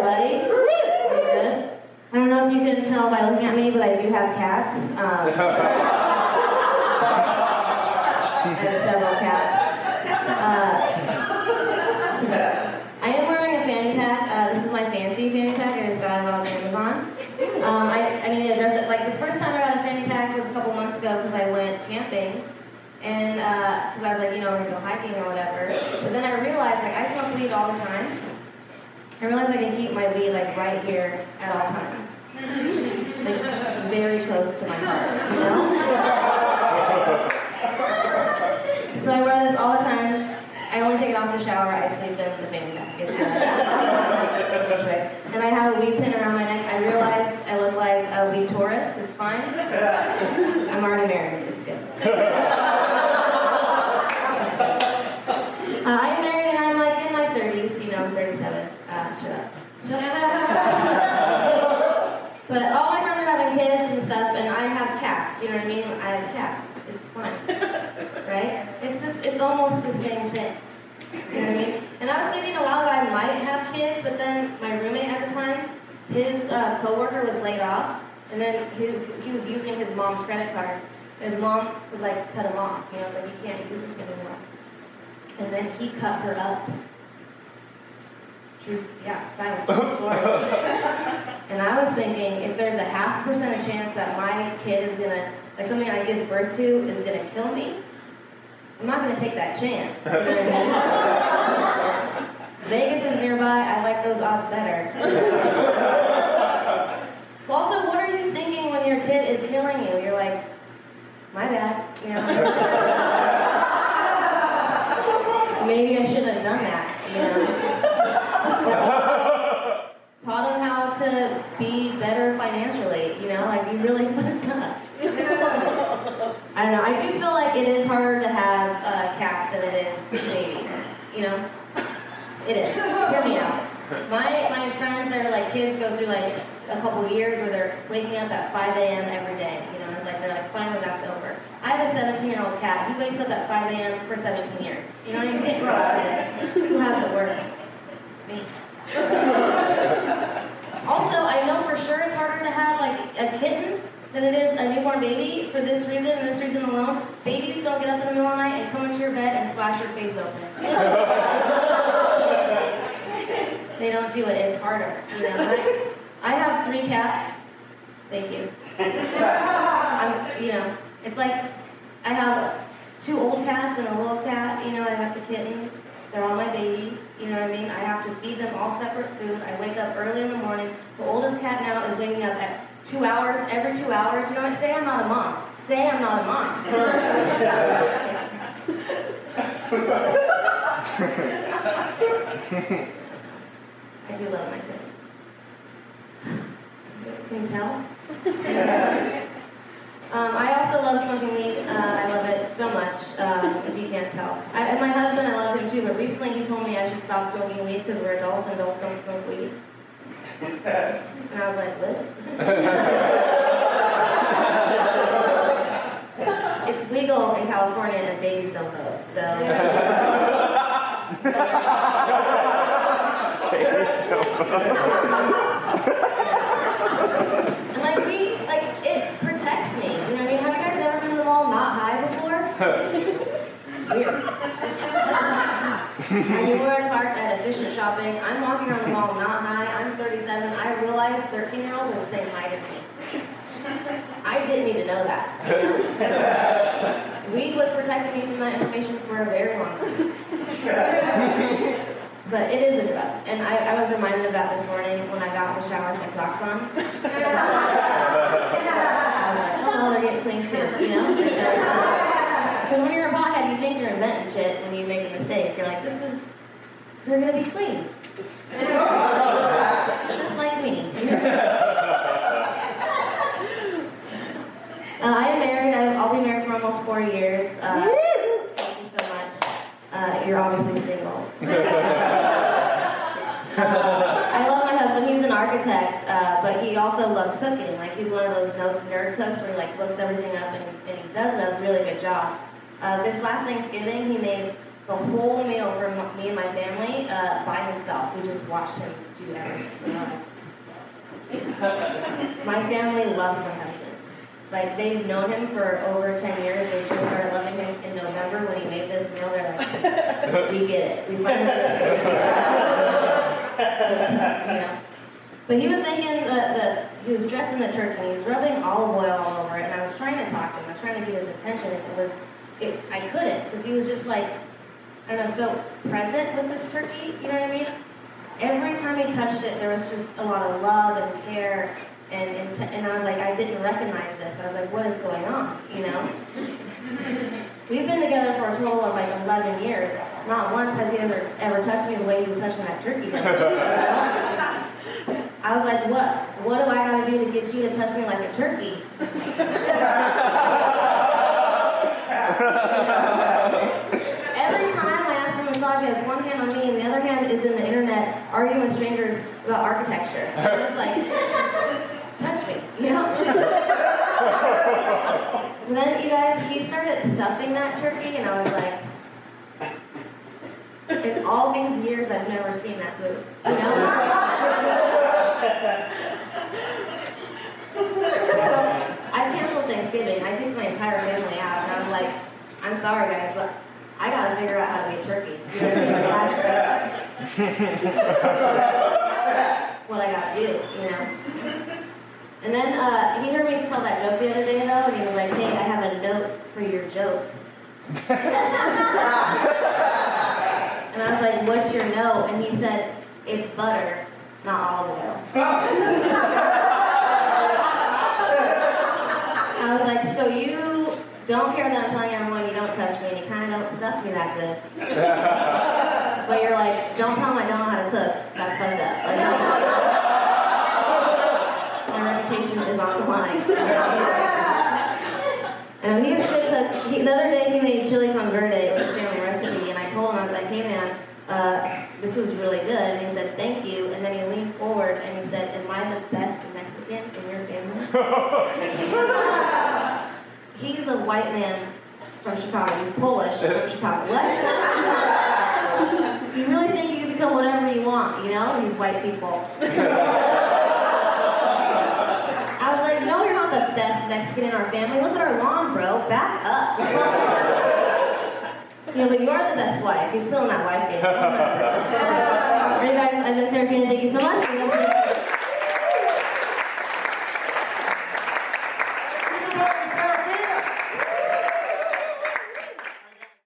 everybody. Pretty good. I don't know if you can tell by looking at me, but I do have cats. I have several cats. I am wearing a fanny pack. This is my fancy fanny pack. I just got it on Amazon. I need to address it. Like the first time I got a fanny pack was a couple months ago because I went camping. And because I was like, we're gonna go hiking or whatever. But then I realized, like, I smoke weed all the time. I realized I can keep my weed, like, right here at all times. Like, very close to my heart, So I wear this all the time. I only take it off in the shower. I sleep in the fanny pack. It's no choice. And I have a weed pin around my neck. I realize I look like a weed tourist. It's fine. I'm already married. It's good. I'm married and I'm like in my 30s, I'm 37. Shut up. But all my friends are having kids and stuff, and I have cats, you know what I mean? I have cats. It's fine. Right? It's almost the same thing. You know what I mean? And I was thinking a while ago I might have kids, but then my roommate at the time, his coworker was laid off, and then he was using his mom's credit card. His mom was like, cut him off. Was like, you can't use this anymore. And then he cut her up. Silent, true story. And I was thinking, if there's a 0.5% chance that my kid is gonna, like something I give birth to is gonna kill me, I'm not gonna take that chance. You know what I mean? Vegas is nearby, I like those odds better. Also, what are you thinking when your kid is killing you? You're like, my bad, Maybe I shouldn't have done that, Taught him how to be better financially, like you really fucked up. I don't know, I do feel like it is harder to have cats than it is babies, It is. Hear me out. My friends, their kids go through a couple years where they're waking up at 5 a.m. every day, It's like they're like, finally that's over. I have a 17-year-old cat. He wakes up at 5 a.m. for 17 years. You know what I mean? Who has it? Who has it worse? Me. Also, I know for sure it's harder to have a kitten than it is a newborn baby for this reason and this reason alone. Babies don't get up in the middle of the night and come into your bed and slash your face open. They don't do it. It's harder. I have 3 cats. Thank you. It's like I have 2 old cats and a little cat. I have the kitten. They're all my babies. You know what I mean? I have to feed them all separate food. I wake up early in the morning. The oldest cat now is waking up at 2 hours, every 2 hours. You know what? Say I'm not a mom. Say I'm not a mom. I do love my kids. Can you tell? I also love smoking weed. I love it so much, if you can't tell. And my husband, I love him too, but recently he told me I should stop smoking weed because we're adults and adults don't smoke weed. And I was like, what? It's legal in California and babies don't vote, so... And it protects me, you know what I mean? Have you guys ever been to the mall not high before? It's weird. I knew where I parked at efficient shopping. I'm walking around the mall not high. I'm 37. I realize 13-year-olds are the same height as me. I didn't need to know that, Weed was protecting me from that information for a very long time. But it is a drug. And I was reminded of that this morning when I got in the shower with my socks on. I was like, oh, they're getting clean too, Because when you're a pothead, you think you're inventing shit when you make a mistake. You're like, they're gonna be clean. Just like me. I am married. I'll be married for almost 4 years. Thank you so much. You're obviously single. I love my husband. He's an architect, but he also loves cooking. He's one of those nerd cooks where he looks everything up and he does a really good job. This last Thanksgiving, he made a whole meal for me and my family by himself. We just watched him do everything. My family loves my husband. Like, they've known him for over 10 years. They just started loving him in November when he made this meal. They're like, we get it. We finally understand. But he was making he was dressing the turkey, and he was rubbing olive oil all over it, and I was trying to talk to him. I was trying to get his attention, and I couldn't, because he was just like, I don't know, so present with this turkey, you know what I mean? Every time he touched it, there was just a lot of love and care, and I was like, I didn't recognize this. I was like, what is going on, you know? We've been together for a total of like 11 years. Not once has he ever touched me the way he was touching that turkey. I was like, what do I gotta do to get you to touch me like a turkey? Every time I ask for a massage, he has one hand on me and the other hand is in the internet arguing with strangers about architecture. And it's like, touch me, you know? And then, you guys, he started stuffing that turkey, and I was like, in all these years, I've never seen that move, you know? So, I canceled Thanksgiving. I kicked my entire family out, and I was like, I'm sorry, guys, but I gotta figure out how to be a turkey. You know what I mean? That's what I gotta do, you know? And then he heard me tell that joke the other day, though, and he was like, hey, I have a note for your joke. And I was like, what's your note? And he said, it's butter, not olive oil. I was like, so you don't care that I'm telling everyone you don't touch me, and you kind of don't stuff me that good. But you're like, don't tell them I don't know how to cook. That's fucked up. Like, my reputation is on the line. And he's a good cook. The other day he made chili con verde. It was a family recipe, and I told him, I was like, hey man, this was really good. And he said, thank you. And then he leaned forward and he said, am I the best Mexican in your family? He's a white man from Chicago. He's Polish from Chicago. What? You really think you can become whatever you want, you know? These white people. I was like, no, you're not the best Mexican in our family. Look at our lawn, bro. Back up. Yeah, but you are the best wife. He's still in that wife game. 100%. All right, guys, I've been Serafina. Thank you so much.